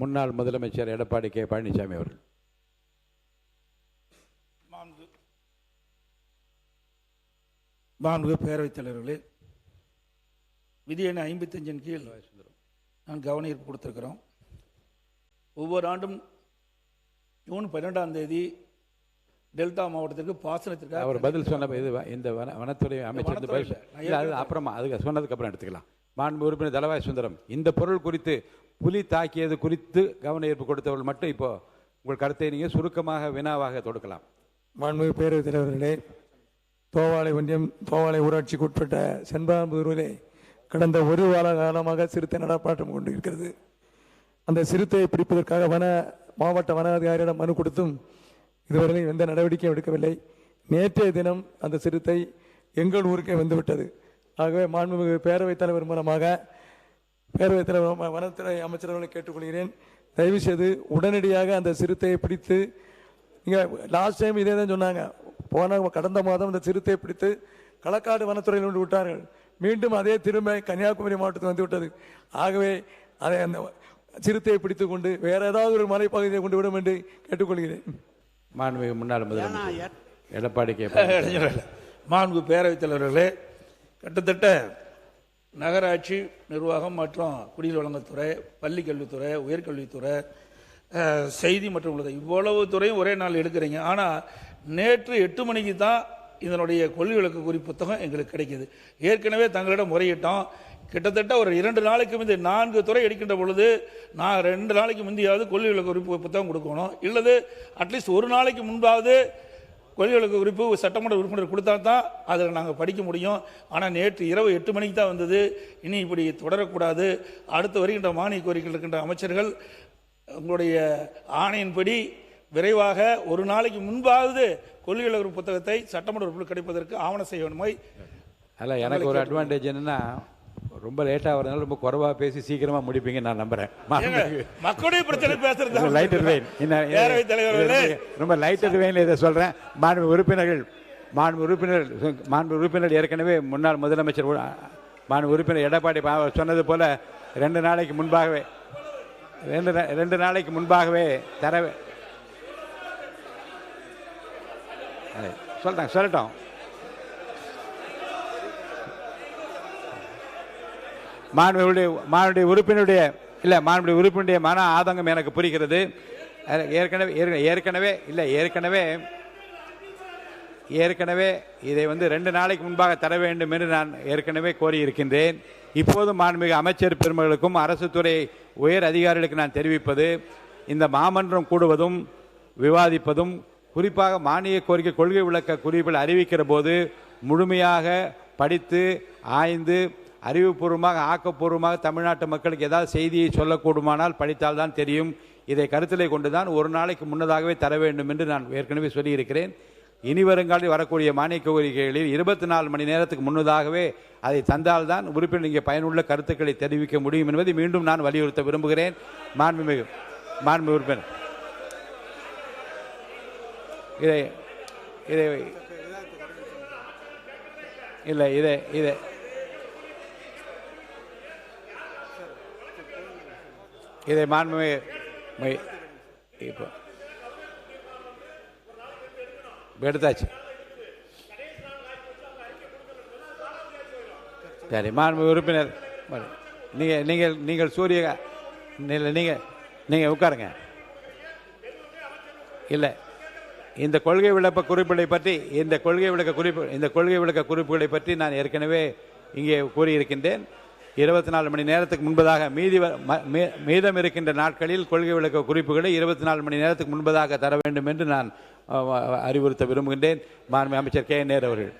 முன்னாள் முதலமைச்சர் எடப்பாடி கே பழனிசாமி அவர்கள். மாண்புமிகு பேரவைத் தலைவர்களே, விதி எண் 55 கீழ் நான் கவனஈர்ப்பு கொடுத்திருக்கிறோம். ஒவ்வொரு ஆண்டும் ஜூன் 12ஆம் தேதி டெல்டா மாவட்டத்திற்கு பாசனத்திற்காக அவர் பதில் சொன்ன இது இந்த வனத்துறை அமைச்சர் அப்புறமா அதுக்கு சொன்னதுக்கு அப்புறம் எடுத்துக்கலாம். மாண்பு உறுப்பினர் தளவாய் சுந்தரம், இந்த பொருள் குறித்து புலி தாக்கியது குறித்து கவன ஈர்ப்பு கொடுத்தவர்கள் மட்டும் இப்போ உங்கள் கருத்தை நீங்கள் சுருக்கமாக வினாவாக தொடுக்கலாம். மாண்புமிகு பேரவைத் தலைவர்களே, தோவாளை ஒன்றியம் தோவாளை ஊராட்சிக்கு உட்பட்ட செண்பகம்புதூரிலே கடந்த ஒரு வார காலமாக சிறுத்தை நடப்பாட்டம் கொண்டு இருக்கிறது. அந்த சிறுத்தையை பிடிப்பதற்காக மாவட்ட வன அதிகாரியிடம் மனு கொடுத்தும் இதுவரையிலும் எந்த நடவடிக்கையும் எடுக்கவில்லை. நேற்றைய தினம் அந்த சிறுத்தை எங்கள் ஊருக்கே வந்துவிட்டது. ஆகவே மாண்புமிகு பேரவைத் தலைவர் மூலமாக பேரவைத் தலைவர் வனத்துறை அமைச்சர்களை கேட்டுக்கொள்கிறேன், தயவு செய்து உடனடியாக அந்த சிறுத்தையை பிடித்து, நீங்கள் லாஸ்ட் டைம் இதே தான் சொன்னாங்க, கடந்த மாதம் அந்த சிறுத்தையை பிடித்து களக்காடு வனத்துறையில் கொண்டு விட்டார்கள். மீண்டும் அதே திரும்ப கன்னியாகுமரி மாவட்டத்தில் வந்து விட்டது. ஆகவே அதை அந்த சிறுத்தையை பிடித்து கொண்டு வேற ஏதாவது ஒரு மலைப்பகுதியை கொண்டு விடும் என்று கேட்டுக்கொள்கிறேன். மாண்புமிகு முன்னாள் முதலமைச்சர் எடப்பாடி கே மாண்பு பேரவைத் தலைவர்களே, கிட்டத்தட்ட நகராட்சி நிர்வாகம் மற்றும் குடிநீர் வழங்கத்துறை, பள்ளிக்கல்வித்துறை, உயர்கல்வித்துறை, செய்தி மற்றும் இவ்வளவு துறையும் ஒரே நாள் எடுக்கிறீங்க. ஆனால் நேற்று 8 மணிக்கு தான் இதனுடைய கொள்கை விளக்க குறி புத்தகம் எங்களுக்கு கிடைக்கிது. ஏற்கனவே தங்களிடம் முறையிட்டோம். கிட்டத்தட்ட ஒரு 2 நாளைக்கு முந்தைய 4 துறை எடுக்கின்ற பொழுது நான் 2 நாளைக்கு முந்தையாவது கொள்கை விளக்க குறிப்பு புத்தகம் கொடுக்கணும், இல்லது அட்லீஸ்ட் ஒரு நாளைக்கு முன்பாவது கொள்கை விளக்க குறிப்பு சட்டமன்ற உறுப்பினர் கொடுத்தா தான் அதை நாங்கள் படிக்க முடியும். ஆனால் நேற்று இரவு 8 மணிக்கு தான் வந்தது. இனி இப்படி தொடரக்கூடாது. அடுத்து வருகின்ற மானிய கோரிக்கைகள் இருக்கின்ற அமைச்சர்கள் உங்களுடைய ஆணையின்படி விரைவாக ஒரு நாளைக்கு முன்பாவது கொள்கை விளக்க புத்தகத்தை சட்டமன்ற உறுப்பினர் கிடைப்பதற்கு ஆவணம் செய்ய வேண்டுமே. அல்ல, எனக்கு ஒரு அட்வான்டேஜ் என்னன்னா, ரொம்ப லேட்டாக வரதுனால ரொம்ப குறைவாக பேசி சீக்கிரமா முடிப்பீங்க நான் நம்புறேன். மக்களுடைய பிரச்சனை பேசுறது லைட்டர் வெயின், ரொம்ப லைட்டர் வெயின்ல இதை சொல்றேன். மாண்பு உறுப்பினர் ஏற்கனவே முன்னாள் முதலமைச்சர் மாண்பு உறுப்பினர் எடப்பாடி சொன்னது போல 2 நாளைக்கு முன்பாகவே தர சொல்லட்டும். மாண்புடைய உறுப்பினுடைய மன ஆதங்கம் எனக்கு புரிகிறது. ஏற்கனவே இதை 2 நாளைக்கு முன்பாக தர வேண்டும் என்று நான் ஏற்கனவே கோரியிருக்கின்றேன். இப்போது மாண்புமிகு அமைச்சர் பெருமகளுக்கும் அரசு துறை உயர் அதிகாரிகளுக்கு நான் தெரிவிப்பது, இந்த மாமன்றம் கூடுவதும் விவாதிப்பதும் குறிப்பாக மானிய கோரிக்கை கொள்கை விளக்க குறிப்பில் அறிவிக்கிற போது முழுமையாக படித்து ஆய்ந்து அறிவுபூர்வமாக ஆக்கப்பூர்வமாக தமிழ்நாட்டு மக்களுக்கு ஏதாவது செய்தியை சொல்லக்கூடுமானால் படித்தால்தான் தெரியும். இதை கருத்திலே கொண்டுதான் ஒரு நாளைக்கு முன்னதாகவே தர வேண்டும் என்று நான் ஏற்கனவே சொல்லியிருக்கிறேன். இனி வருங்காலில் வரக்கூடிய மானிய கோரிக்கைகளில் 24 மணி நேரத்துக்கு முன்னதாகவே அதை தந்தால்தான் உறுப்பினர் இங்கே பயனுள்ள கருத்துக்களை தெரிவிக்க முடியும் என்பதை மீண்டும் நான் வலியுறுத்த விரும்புகிறேன். மாண்பு உறுப்பினர் இதை மாண்புமிகு இப்போ எடுத்தாச்சு. சரி, மாண்புமிகு உறுப்பினர் நீங்கள் சூரிய நீங்கள் உட்காருங்க. இல்லை, இந்த கொள்கை விளக்க குறிப்புகளை பற்றி நான் ஏற்கனவே இங்கே கூறியிருக்கின்றேன். 24 மணி நேரத்துக்கு முன்பதாக மீதம் இருக்கின்ற நாட்களில் கொள்கை விளக்க குறிப்புகளை 24 மணி நேரத்துக்கு முன்பதாக தர வேண்டும் என்று நான் அறிவுறுத்த விரும்புகின்றேன். மாண்புமிகு அமைச்சர் கே. நேரு அவர்கள்.